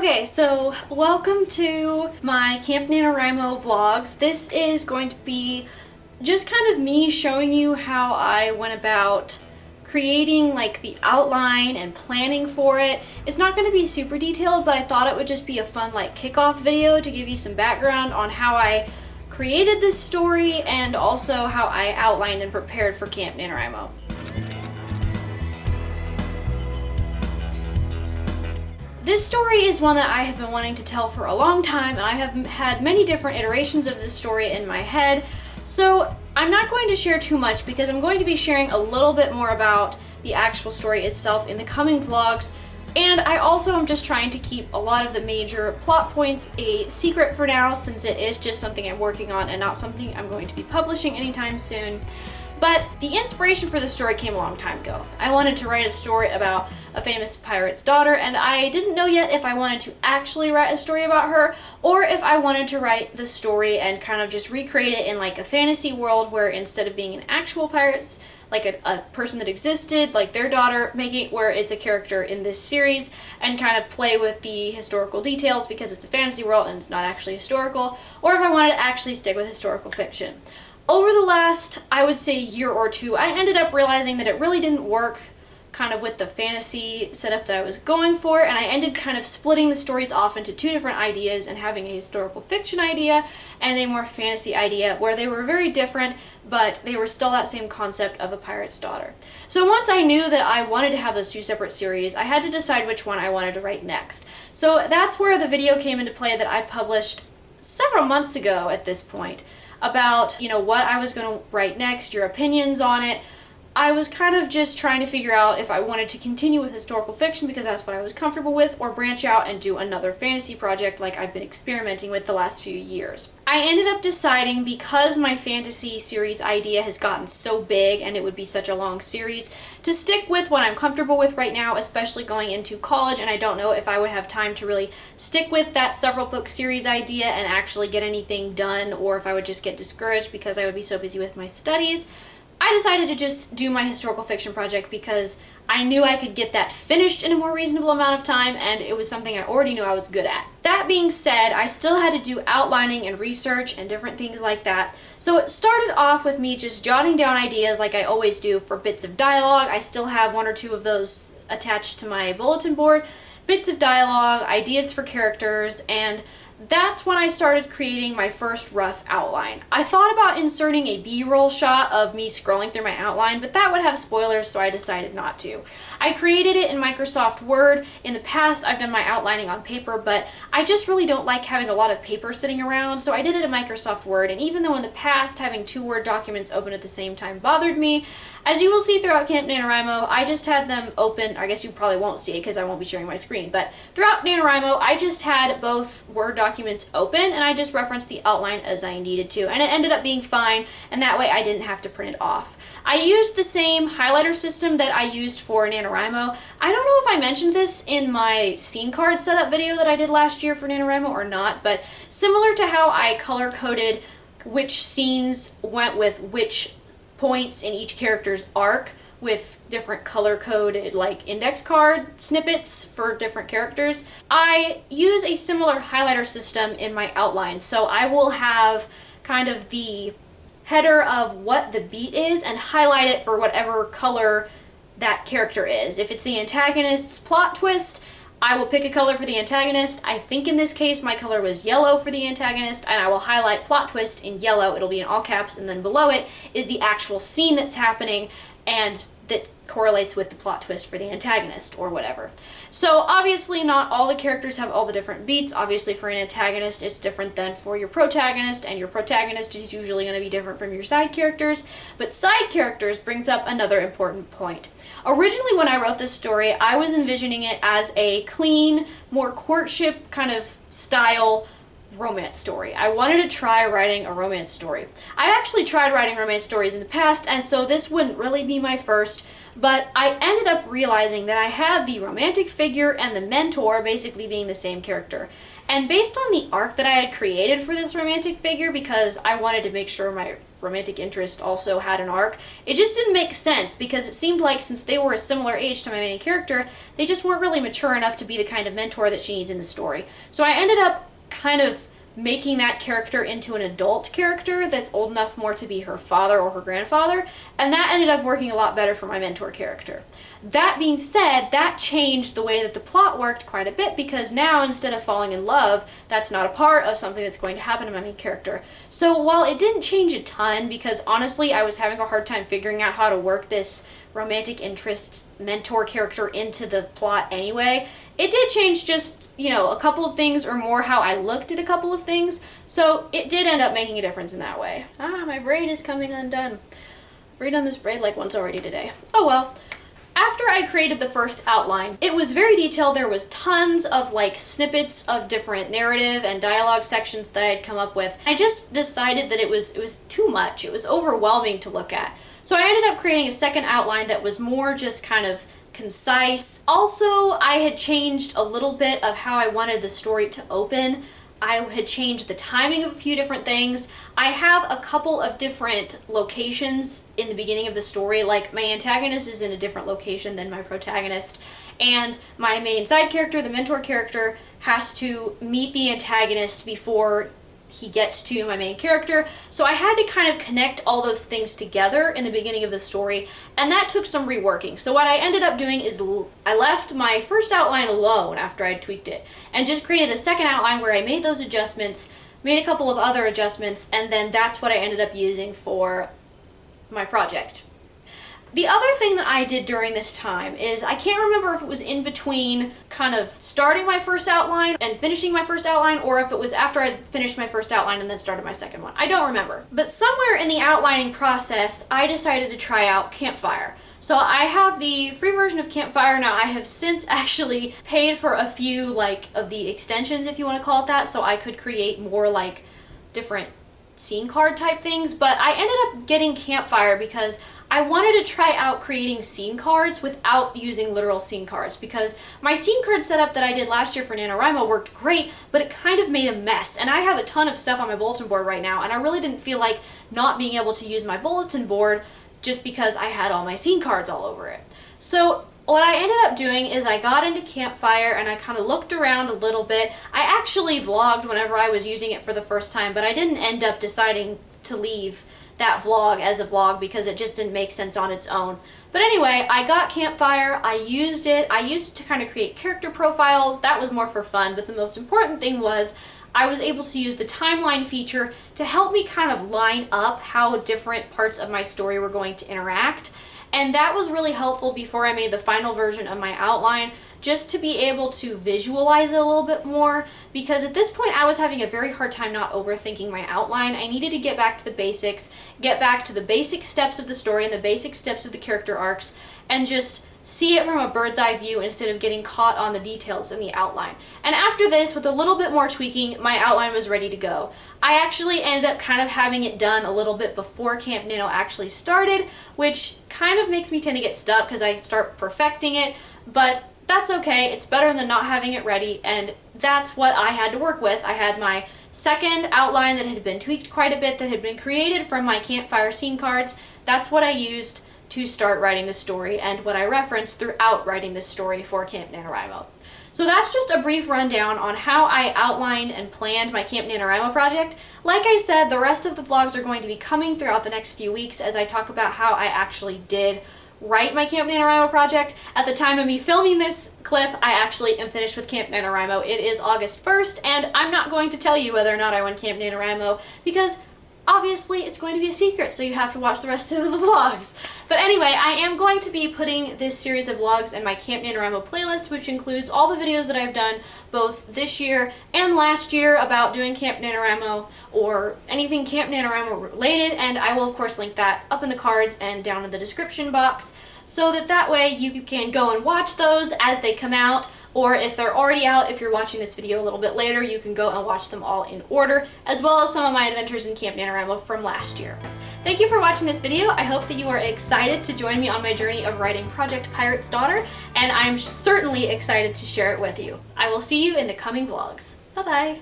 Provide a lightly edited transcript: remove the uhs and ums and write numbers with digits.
Okay, so welcome to my Camp NaNoWRIMO vlogs. This is going to be just kind of me showing you how I went about creating like the outline and planning for it. It's not going to be super detailed, but I thought it would just be a fun like kickoff video to give you some background on how I created this story and also how I outlined and prepared for Camp NaNoWRIMO. This story is one that I have been wanting to tell for a long time, and I have had many different iterations of this story in my head, so I'm not going to share too much because I'm going to be sharing a little bit more about the actual story itself in the coming vlogs, and I also am just trying to keep a lot of the major plot points a secret for now, since it is just something I'm working on and not something I'm going to be publishing anytime soon. But the inspiration for this story came a long time ago. I wanted to write a story about a famous pirate's daughter, and I didn't know yet if I wanted to actually write a story about her or if I wanted to write the story and kind of just recreate it in like a fantasy world where instead of being an actual pirate, like a person that existed, like their daughter, make it where it's a character in this series and kind of play with the historical details because it's a fantasy world and it's not actually historical, or if I wanted to actually stick with historical fiction. Over the last, I would say, year or two, I ended up realizing that it really didn't work kind of with the fantasy setup that I was going for, and I ended kind of splitting the stories off into two different ideas and having a historical fiction idea and a more fantasy idea where they were very different, but they were still that same concept of a pirate's daughter. So once I knew that I wanted to have those two separate series, I had to decide which one I wanted to write next. So that's where the video came into play that I published several months ago at this point, about, what I was going to write next, your opinions on it. I was kind of just trying to figure out if I wanted to continue with historical fiction because that's what I was comfortable with, or branch out and do another fantasy project like I've been experimenting with the last few years. I ended up deciding, because my fantasy series idea has gotten so big and it would be such a long series, to stick with what I'm comfortable with right now, especially going into college, and I don't know if I would have time to really stick with that several book series idea and actually get anything done, or if I would just get discouraged because I would be so busy with my studies. I decided to just do my historical fiction project because I knew I could get that finished in a more reasonable amount of time, and it was something I already knew I was good at. That being said, I still had to do outlining and research and different things like that. So it started off with me just jotting down ideas like I always do for bits of dialogue. I still have one or two of those attached to my bulletin board. Bits of dialogue, ideas for characters, and that's when I started creating my first rough outline. I thought about inserting a B-roll shot of me scrolling through my outline, but that would have spoilers, so I decided not to. I created it in Microsoft Word. In the past, I've done my outlining on paper, but I just really don't like having a lot of paper sitting around, so I did it in Microsoft Word, and even though in the past having two Word documents open at the same time bothered me, as you will see throughout Camp NaNoWRIMO, I just had them open. I guess you probably won't see it because I won't be sharing my screen, but throughout NaNoWRIMO, I just had both Word documents open, and I just referenced the outline as I needed to, and it ended up being fine, and that way I didn't have to print it off. I used the same highlighter system that I used for NaNoWRIMO. I don't know if I mentioned this in my scene card setup video that I did last year for NaNoWRIMO or not, but similar to how I color-coded which scenes went with which points in each character's arc with different color-coded like index card snippets for different characters, I use a similar highlighter system in my outline. So I will have kind of the header of what the beat is and highlight it for whatever color that character is. If it's the antagonist's plot twist, I will pick a color for the antagonist. I think in this case my color was yellow for the antagonist, and I will highlight plot twist in yellow. It'll be in all caps, and then below it is the actual scene that's happening and that correlates with the plot twist for the antagonist or whatever. So obviously not all the characters have all the different beats. Obviously for an antagonist it's different than for your protagonist, and your protagonist is usually going to be different from your side characters, but side characters brings up another important point. Originally when I wrote this story, I was envisioning it as a clean, more courtship kind of style romance story. I wanted to try writing a romance story. I actually tried writing romance stories in the past, and so this wouldn't really be my first, but I ended up realizing that I had the romantic figure and the mentor basically being the same character. And based on the arc that I had created for this romantic figure, because I wanted to make sure my romantic interest also had an arc. It just didn't make sense because it seemed like since they were a similar age to my main character, they just weren't really mature enough to be the kind of mentor that she needs in the story. So I ended up kind of making that character into an adult character that's old enough more to be her father or her grandfather, and that ended up working a lot better for my mentor character. That being said, that changed the way that the plot worked quite a bit because now instead of falling in love, that's not a part of something that's going to happen to my main character. So while it didn't change a ton, because honestly I was having a hard time figuring out how to work this romantic interests mentor character into the plot anyway, it did change just, you know, a couple of things or more how I looked at a couple of things, so it did end up making a difference in that way. My braid is coming undone. I've redone this braid like once already today. Oh well. After I created the first outline, it was very detailed. There was tons of like snippets of different narrative and dialogue sections that I'd come up with. I just decided that it was too much. It was overwhelming to look at. So I ended up creating a second outline that was more just kind of concise. Also, I had changed a little bit of how I wanted the story to open. I had changed the timing of a few different things. I have a couple of different locations in the beginning of the story, like my antagonist is in a different location than my protagonist, and my main side character, the mentor character, has to meet the antagonist before he gets to my main character. So I had to kind of connect all those things together in the beginning of the story, and that took some reworking. So what I ended up doing is I left my first outline alone after I tweaked it and just created a second outline where I made those adjustments, made a couple of other adjustments, and then that's what I ended up using for my project. The other thing that I did during this time is, I can't remember if it was in between kind of starting my first outline and finishing my first outline, or if it was after I finished my first outline and then started my second one. I don't remember. But somewhere in the outlining process, I decided to try out Campfire. So I have the free version of Campfire now. I have since actually paid for a few like of the extensions, if you want to call it that, so I could create more like different scene card type things, but I ended up getting Campfire because I wanted to try out creating scene cards without using literal scene cards, because my scene card setup that I did last year for NaNoWRIMO worked great, but it kind of made a mess, and I have a ton of stuff on my bulletin board right now, and I really didn't feel like not being able to use my bulletin board just because I had all my scene cards all over it. So what I ended up doing is I got into Campfire and I kind of looked around a little bit. I actually vlogged whenever I was using it for the first time, but I didn't end up deciding to leave that vlog as a vlog because it just didn't make sense on its own. But anyway, I got Campfire, I used it to kind of create character profiles. That was more for fun, but the most important thing was I was able to use the timeline feature to help me kind of line up how different parts of my story were going to interact. And that was really helpful before I made the final version of my outline, just to be able to visualize it a little bit more, because at this point I was having a very hard time not overthinking my outline. I needed to get back to the basics, get back to the basic steps of the story and the basic steps of the character arcs, and just see it from a bird's eye view instead of getting caught on the details in the outline. And after this, with a little bit more tweaking, my outline was ready to go. I actually ended up kind of having it done a little bit before Camp Nano actually started, which kind of makes me tend to get stuck because I start perfecting it, but that's okay. It's better than not having it ready, and that's what I had to work with. I had my second outline that had been tweaked quite a bit, that had been created from my Campfire scene cards. That's what I used to start writing the story and what I referenced throughout writing this story for Camp NaNoWRIMO. So that's just a brief rundown on how I outlined and planned my Camp NaNoWRIMO project. Like I said, the rest of the vlogs are going to be coming throughout the next few weeks as I talk about how I actually did write my Camp NaNoWRIMO project. At the time of me filming this clip, I actually am finished with Camp NaNoWRIMO. It is August 1st, and I'm not going to tell you whether or not I went Camp NaNoWRIMO because obviously it's going to be a secret, so you have to watch the rest of the vlogs. But anyway, I am going to be putting this series of vlogs in my Camp NaNoWRIMO playlist, which includes all the videos that I've done both this year and last year about doing Camp NaNoWRIMO or anything Camp NaNoWRIMO related, and I will of course link that up in the cards and down in the description box so that way you can go and watch those as they come out, or if they're already out, if you're watching this video a little bit later, you can go and watch them all in order, as well as some of my adventures in Camp NaNoWRIMO from last year. Thank you for watching this video. I hope that you are excited to join me on my journey of writing Project Pirate's Daughter, and I'm certainly excited to share it with you. I will see you in the coming vlogs. Bye-bye!